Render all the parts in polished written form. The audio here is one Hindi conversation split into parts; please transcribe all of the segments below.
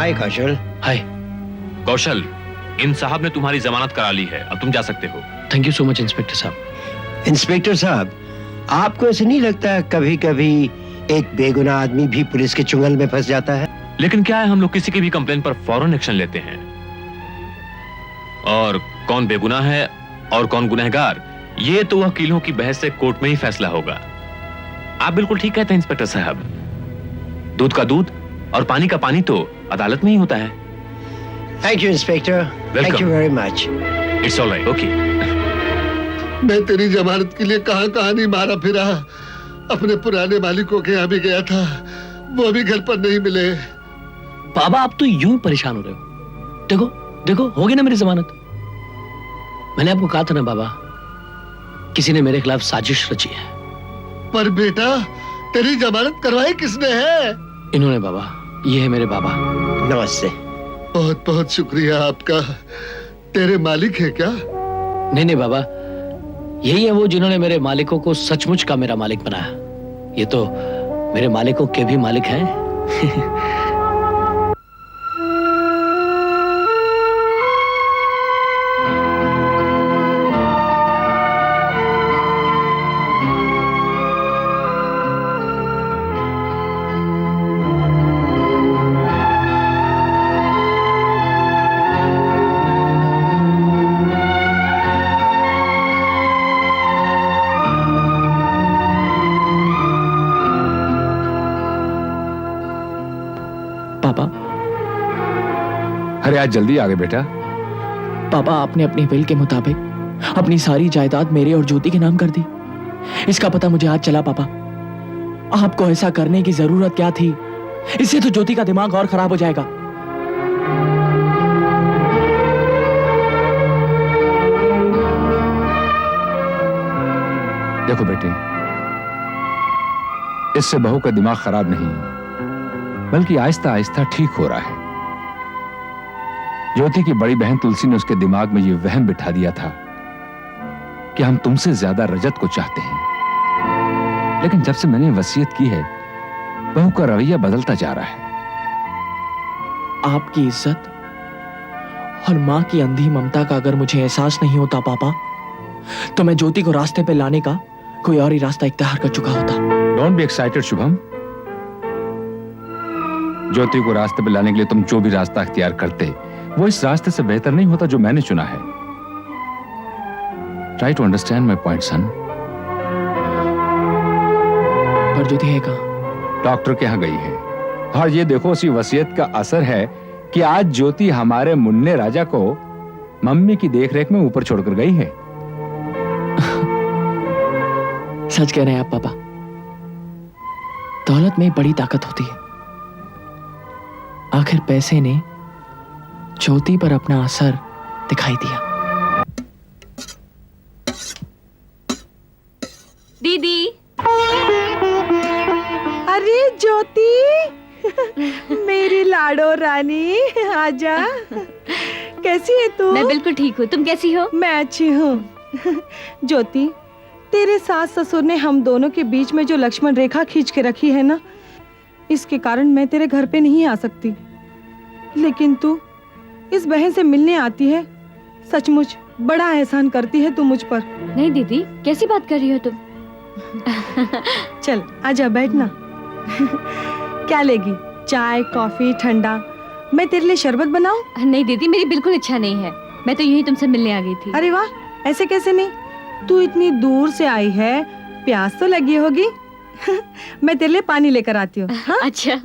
हाय कौशल। हाय कौशल, इन साहब ने तुम्हारी जमानत करा ली है, अब तुम जा सकते हो। Thank you so much inspector साहब। इंस्पेक्टर साहब, आपको ऐसे नहीं लगता कभी कभी एक बेगुनाह आदमी भी पुलिस के चुंगल में फंस जाता है? लेकिन क्या है, हम लोग किसी की भी कंप्लेन पर फौरन एक्शन लेते हैं, और कौन बेगुनाह है और कौन गुनहगार, ये तो वकीलों की बहस से कोर्ट में ही फैसला होगा। आप बिल्कुल ठीक कहते हैं इंस्पेक्टर साहब, दूध का दूध और पानी का पानी तो अदालत में ही होता है। Thank you inspector, thank you very much. It's all right, okay. मैं तेरी जमानत के लिए कहां कहां नहीं मारा फिरा, अपने पुराने मालिकों के यहाँ भी गया था, वो भी घर पर नहीं मिले। बाबा आप तो यूं ही परेशान हो रहे हो। देखो देखो, हो गई ना मेरी जमानत। मैंने आपको कहा था ना बाबा, किसी ने मेरे खिलाफ साजिश रची है। पर बेटा, तेरी जमानत करवाई किसने है? इन्होंने बाबा, ये है मेरे बाबा। नमस्ते। बहुत बहुत शुक्रिया आपका। तेरे मालिक है क्या? नहीं नहीं बाबा, यही है वो जिन्होंने मेरे मालिकों को सचमुच का मेरा मालिक बनाया। ये तो मेरे मालिकों के भी मालिक हैं। पापा, अरे आज जल्दी आ गए बेटा। पापा आपने अपने विल के मुताबिक अपनी सारी जायदाद मेरे और ज्योति के नाम कर दी। इसका पता मुझे आज चला पापा। आपको ऐसा करने की जरूरत क्या थी? इससे तो ज्योति का दिमाग और खराब हो जाएगा। देखो बेटे, इससे बहू का दिमाग खराब नहीं, बल्कि आहिस्ता आहिस्ता ठीक हो रहा है। ज्योति की बड़ी बहन तुलसी ने उसके दिमाग में यह वहम बिठा दिया था कि हम तुमसे ज्यादा रजत को चाहते हैं। लेकिन जब से मैंने वसीयत की है, बहू का रवैया बदलता जा रहा है। आपकी इज्जत और मां की अंधी ममता का अगर मुझे एहसास नहीं होता पापा, तो मैं ज्योति को रास्ते पे लाने का कोई और ही रास्ता इख्तियार कर चुका होता। Don't be excited Shubham. Jyoti को रास्ते पे लाने के लिए तुम जो भी रास्ता इख्तियार करते, वो इस रास्ते से बेहतर नहीं होता जो मैंने चुना है। Try to understand my point son. पर ज्योति है कहां? डॉक्टर के यहां गई है, और ये देखो उसी वसीयत का असर है कि आज ज्योति हमारे मुन्ने राजा को मम्मी की देखरेख में ऊपर छोड़कर गई है। सच कह रहे हैं आप पापा। दौलत में बड़ी ताकत होती है। आखिर पैसे ने ज्योति पर अपना असर दिखाई दिया। दीदी। अरे ज्योति, मेरी लाडो रानी, आजा। कैसी है तू? मैं बिल्कुल ठीक हूँ, तुम कैसी हो? मैं अच्छी हूँ। ज्योति, तेरे सास ससुर ने हम दोनों के बीच में जो लक्ष्मण रेखा खींच के रखी है ना, इसके कारण मैं तेरे घर पे नहीं आ सकती। लेकिन तू इस बहन से मिलने आती है, सचमुच बड़ा एहसान करती है तू मुझ पर। नहीं दीदी, कैसी बात कर रही हो तुम? चल आजा, बैठना। क्या लेगी? चाय, कॉफी, ठंडा? मैं तेरे लिए शरबत बनाऊं? नहीं दीदी, मेरी बिल्कुल इच्छा नहीं है। मैं तो यही तुमसे मिलने आ गई थी। अरे वाह, ऐसे कैसे नहीं? तू इतनी दूर से आई है, प्यास तो लगी होगी। मैं तेरे लिए पानी लेकर आती हूँ। हाँ? अच्छा।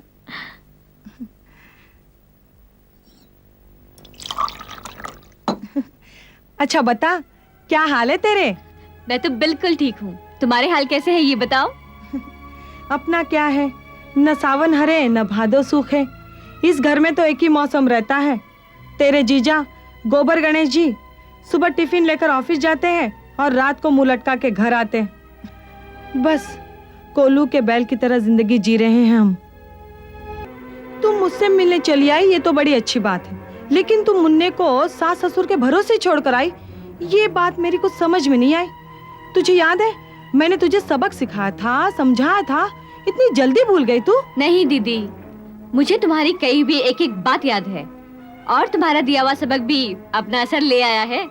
अच्छा बता, क्या हाल है तेरे? मैं तो बिल्कुल ठीक हूँ, तुम्हारे हाल कैसे है ये बताओ? अपना क्या है, न सावन हरे न भादो सूखे। इस घर में तो एक ही मौसम रहता है। तेरे जीजा गोबर गणेश जी सुबह टिफिन लेकर ऑफिस जाते हैं और रात को मुंह लटका के घर आते हैं। बस कोलू के बैल की तरह जिंदगी जी रहे हैं हम। तुम मुझसे मिलने चली आई, ये तो बड़ी अच्छी बात है, लेकिन तुम मुन्ने को सास ससुर के भरोसे छोड़कर आई, ये बात मेरी कुछ समझ में नहीं आई। तुझे याद है, मैंने तुझे सबक सिखाया था, समझाया था, इतनी जल्दी भूल गई तू? नहीं दीदी, मुझे तुम्हारी कही हुई एक एक बात याद है और तुम्हारा दिया हुआ सबक भी अपना असर ले आया है।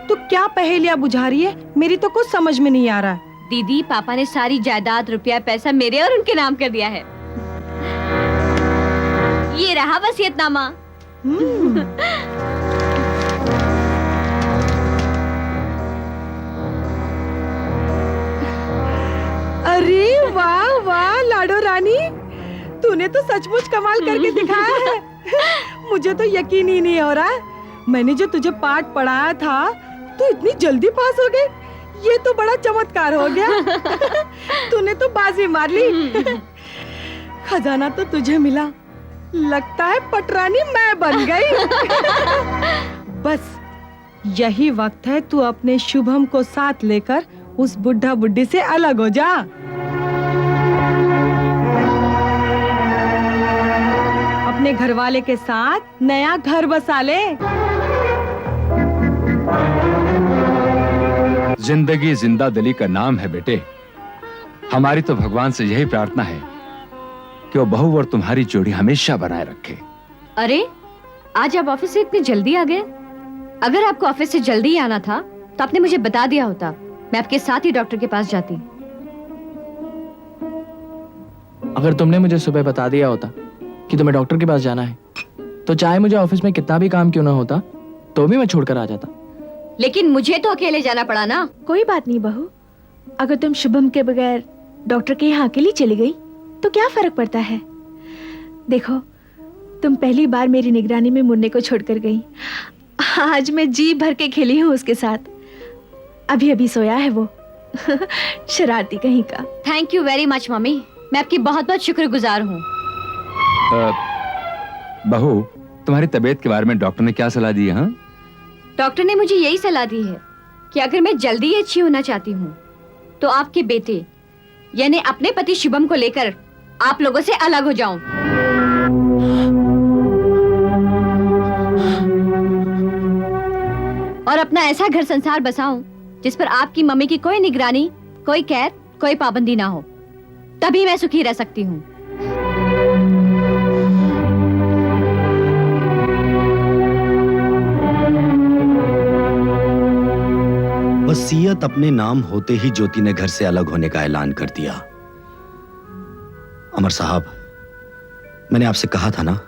तू क्या पहेलियां बुझा रही है? मेरी तो कुछ समझ में नहीं आ रहा। दीदी, पापा ने सारी जायदाद, रुपया, पैसा मेरे और उनके नाम कर दिया है। ये रहा वसीयतनामा। अरे वाह वाह लाडो रानी, तूने तो सचमुच कमाल करके दिखाया है। मुझे तो यकीन ही नहीं हो रहा। मैंने जो तुझे पाठ पढ़ाया था, तू इतनी जल्दी पास हो गई। ये तो बड़ा चमत्कार हो गया। तूने तो बाजी मार ली। खजाना तो तुझे मिला, लगता है पटरानी मैं बन गई। बस यही वक्त है तू अपने शुभम को साथ लेकर उस बुढ़ा बुड्ढी से अलग हो जा। अपने घरवाले के साथ नया घर बसा ले। जिंदगी जिंदा दिली का नाम है बेटे। हमारी तो भगवान से यही प्रार्थना है कि वो बहू और तुम्हारी जोड़ी हमेशा बनाए रखे। अरे, आज आप ऑफिस से इतनी जल्दी आ गए? अगर आपको ऑफिस से जल्दी ही आना था तो आपने मुझे बता दिया होता, मैं आपके साथ ही डॉक्टर के पास जाती। अगर तुमने मुझे सुबह बता दिया होता कि तुम्हें डॉक्टर के पास जाना है, तो चाहे मुझे ऑफिस में कितना भी काम क्यों ना होता, तो भी मैं छोड़कर आ जाता। लेकिन मुझे तो अकेले जाना पड़ा ना। कोई बात नहीं बहू, अगर तुम शुभम के बगैर डॉक्टर के यहाँ अकेली चली गई तो क्या फर्क पड़ता है। देखो, तुम पहली बार मेरी निगरानी में मुन्ने को छोड़कर गई। आज मैं जी भर के खेली हूँ उसके साथ। अभी अभी सोया है वो। शरारती कहीं का। Thank you very much mummy, मैं आपकी बहुत बहुत शुक्रगुजार हूँ। बहू, तुम्हारी तबीयत के बारे में डॉक्टर ने क्या सलाह दी है? हाँ? डॉक्टर ने मुझे यही सलाह दी है कि अगर मैं जल्दी ही अच्छी होना चाहती हूँ तो आपके बेटे यानी अपने पति शुभम को लेकर आप लोगों से अलग हो जाऊं। और अपना ऐसा घर संसार बसाऊं जिस पर आपकी मम्मी की कोई निगरानी, कोई कैद, कोई पाबंदी ना हो। तभी मैं सुखी रह सकती हूँ। वसीयत अपने नाम होते ही ज्योति ने घर से अलग होने का ऐलान कर दिया। अमर साहब, मैंने आपसे कहा था ना,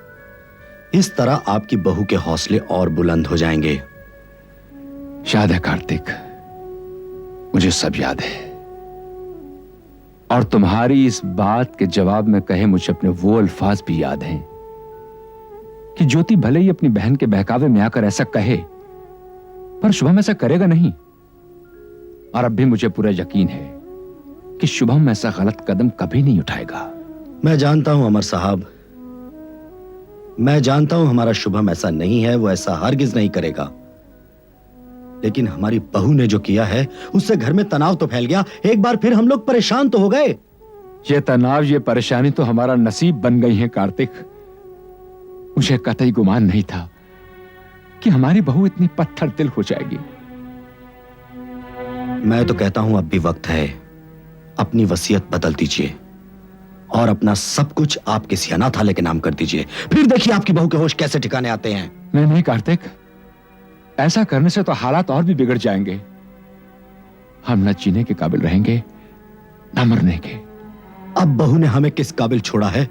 इस तरह आपकी बहू के हौसले और बुलंद हो जाएंगे। याद है कार्तिक, मुझे सब याद है। और तुम्हारी इस बात के जवाब में कहे मुझे अपने वो अल्फाज भी याद हैं कि ज्योति भले ही अपनी बहन के बहकावे में आकर ऐसा कहे, पर शुभम ऐसा करेगा नहीं। और अब भी मुझे पूरा यकीन है कि शुभम ऐसा गलत कदम कभी नहीं उठाएगा। मैं जानता हूं अमर साहब, मैं जानता हूं हमारा शुभम ऐसा नहीं है, वो ऐसा हरगिज नहीं करेगा। लेकिन हमारी बहू ने जो किया है उससे घर में तनाव तो फैल गया। एक बार फिर हम लोग परेशान तो हो गए। ये तनाव, ये परेशानी तो हमारा नसीब बन गई है कार्तिक। मुझे कतई गुमान नहीं था कि हमारी बहू इतनी पत्थर दिल हो जाएगी। मैं तो कहता हूं अब भी वक्त है, अपनी वसीयत बदल दीजिए और अपना सब कुछ आप किसी अनाथालय के नाम कर दीजिए। फिर देखिए आपकी बहू के होश कैसे ठिकाने आते हैं। नहीं कार्तिक, ऐसा करने से तो हालात और भी बिगड़ जाएंगे। हम न जीने के काबिल रहेंगे न मरने के। अब बहू ने हमें किस काबिल छोड़ा है?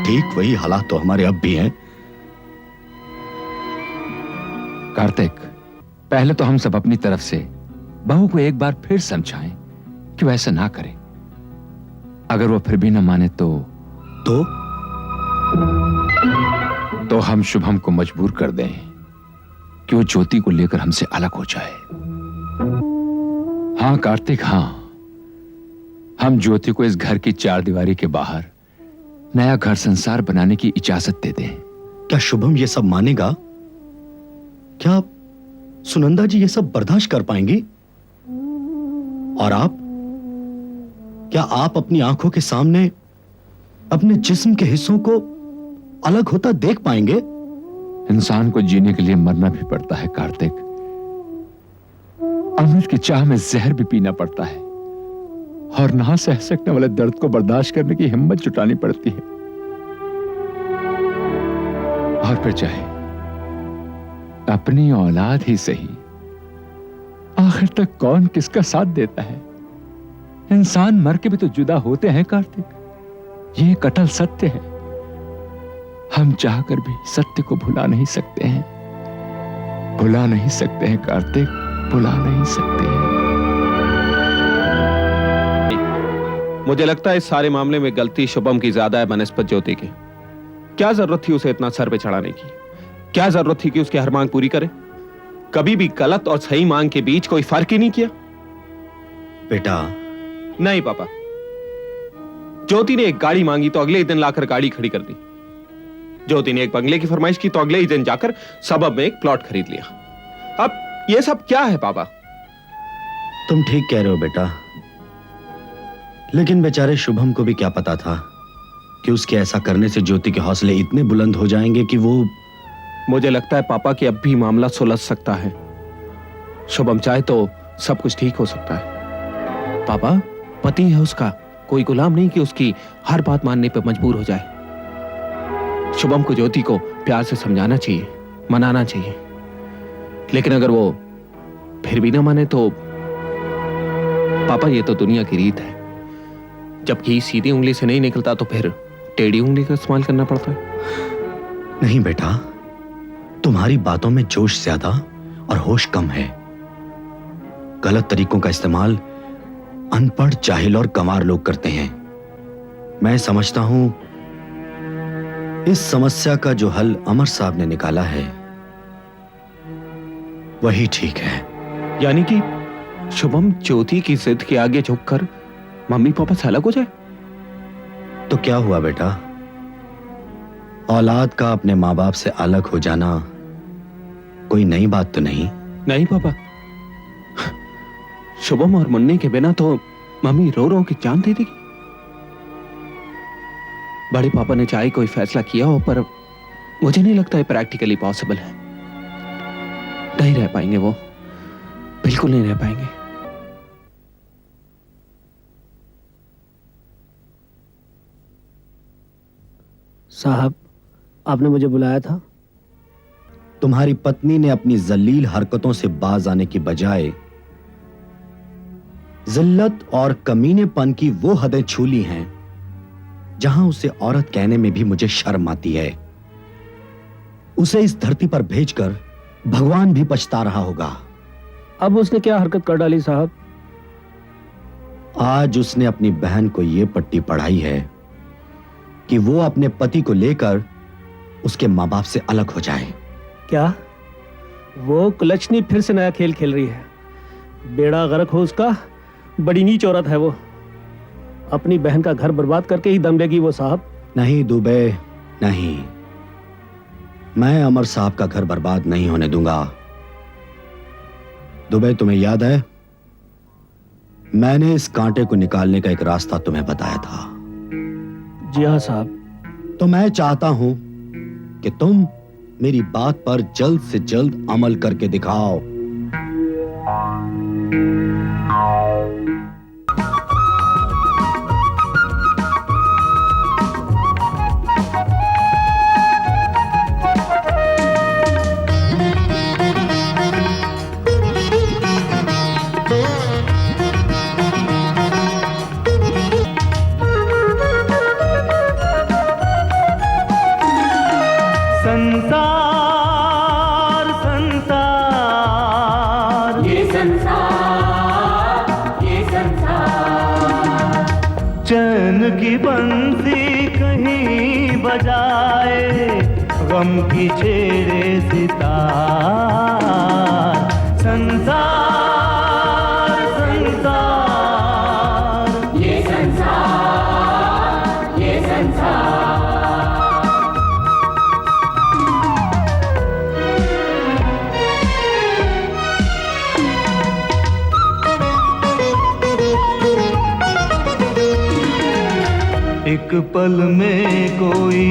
ठीक वही हालात तो हमारे अब भी हैं। कार्तिक, पहले तो हम सब अपनी तरफ से बहू को एक बार फिर समझाएं कि वो ऐसा ना करे। अगर वो फिर भी न माने तो हम शुभम को मजबूर कर दें कि वो ज्योति को लेकर हमसे अलग हो जाए। हाँ कार्तिक, हाँ, हम ज्योति को इस घर की चार दीवारी के बाहर नया घर संसार बनाने की इजाजत दे दें। क्या शुभम ये सब मानेगा? क्या सुनंदा जी ये सब बर्दाश्त कर पाएंगी? और आप, क्या आप अपनी आंखों के सामने अपने जिस्म के हिस्सों को अलग होता देख पाएंगे? इंसान को जीने के लिए मरना भी पड़ता है कार्तिक। अमृत की चाह में जहर भी पीना पड़ता है। और ना सह सकने वाले दर्द को बर्दाश्त करने की हिम्मत जुटानी पड़ती है। और फिर चाहे अपनी औलाद ही सही, आखिर तक कौन किसका साथ देता है? इंसान मर के भी तो जुदा होते हैं कार्तिक, ये एक अटल सत्य है। हम चाहकर भी सत्य को भुला नहीं सकते हैं, भुला नहीं सकते हैं कार्तिक, भुला नहीं सकते हैं। मुझे लगता है इस सारे मामले में गलती शुभम की ज्यादा है बनस्पत ज्योति की। क्या जरूरत थी उसे इतना सर पे चढ़ाने की? क्या जरूरत थी कि उसकी हर मांग पूरी करे? कभी भी गलत और सही मांग के बीच कोई फर्क ही नहीं किया। बेटा, नहीं पापा, ज्योति ने एक गाड़ी मांगी तो अगले ही दिन लाकर गाड़ी खड़ी कर दी। ज्योति ने एक बंगले की फरमाइश की तो अगले ही दिन जाकर सबब में एक प्लॉट खरीद लिया। अब ये सब क्या है पापा? तुम ठीक कह रहे हो बेटा, लेकिन बेचारे शुभम को भी क्या पता था कि उसके ऐसा करने से ज्योति के हौसले इतने बुलंद हो जाएंगे कि वो... मुझे लगता है पापा कि अब भी मामला सुलझ सकता है। शुभम चाहे तो सब कुछ ठीक हो सकता है। पापा, पति है उसका, कोई गुलाम नहीं कि उसकी हर बात मानने पर मजबूर हो जाए। शुभम को ज्योति को प्यार से समझाना चाहिए, मनाना चाहिए। लेकिन अगर वो फिर भी ना माने तो पापा, ये तो दुनिया की रीत है। जब घी सीधी उंगली से नहीं निकलता तो फिर टेढ़ी उंगली का इस्तेमाल करना पड़ता है। नहीं बेटा, तुम्हारी बातों में जोश ज्यादा और होश कम है। गलत तरीकों का इस्तेमाल अनपढ़, जाहिल और गंवार लोग करते हैं। मैं समझता हूं इस समस्या का जो हल अमर साहब ने निकाला है वही ठीक है। यानी कि शुभम ज्योति की जिद के आगे झुककर मम्मी पापा से अलग हो जाए? तो क्या हुआ बेटा, औलाद का अपने माँ बाप से अलग हो जाना कोई नई बात तो नहीं। नहीं पापा, शुभम और मुन्ने के बिना तो मम्मी रो रो की जान दे देगी। बड़े पापा ने चाहे कोई फैसला किया हो, पर मुझे नहीं लगता है प्रैक्टिकली पॉसिबल है। नहीं रह पाएंगे वो, बिल्कुल नहीं रह पाएंगे। साहब, आपने मुझे बुलाया था? तुम्हारी पत्नी ने अपनी जलील हरकतों से बाज आने की बजाय जिल्लत और कमीनेपन की वो हदें छू ली हैं जहां उसे औरत कहने में भी मुझे शर्म आती है। उसे इस धरती पर भेजकर भगवान भी पछता रहा होगा। अब उसने क्या हरकत कर डाली साहब? आज उसने अपनी बहन को यह पट्टी पढ़ाई है कि वो अपने पति को लेकर उसके मां बाप से अलग हो जाए। क्या वो कुलच्छनी फिर से नया खेल खेल रही है? बेड़ा गर्क हो उसका, बड़ी नीच औरत है वो। अपनी बहन का घर बर्बाद करके ही दम लेगी वो साहब। नहीं दुबे, नहीं, मैं अमर साहब का घर बर्बाद नहीं होने दूंगा। दुबे, तुम्हें याद है मैंने इस कांटे को निकालने का एक रास्ता तुम्हें बताया था? जी हाँ साहब। तो मैं चाहता हूं कि तुम मेरी बात पर जल्द से जल्द अमल करके दिखाओ। संसार संसार ये संसार चैन की बंसी कहीं बजाए, गम की छेड़े सितार। संसार संसार ये संसार एक पल में कोई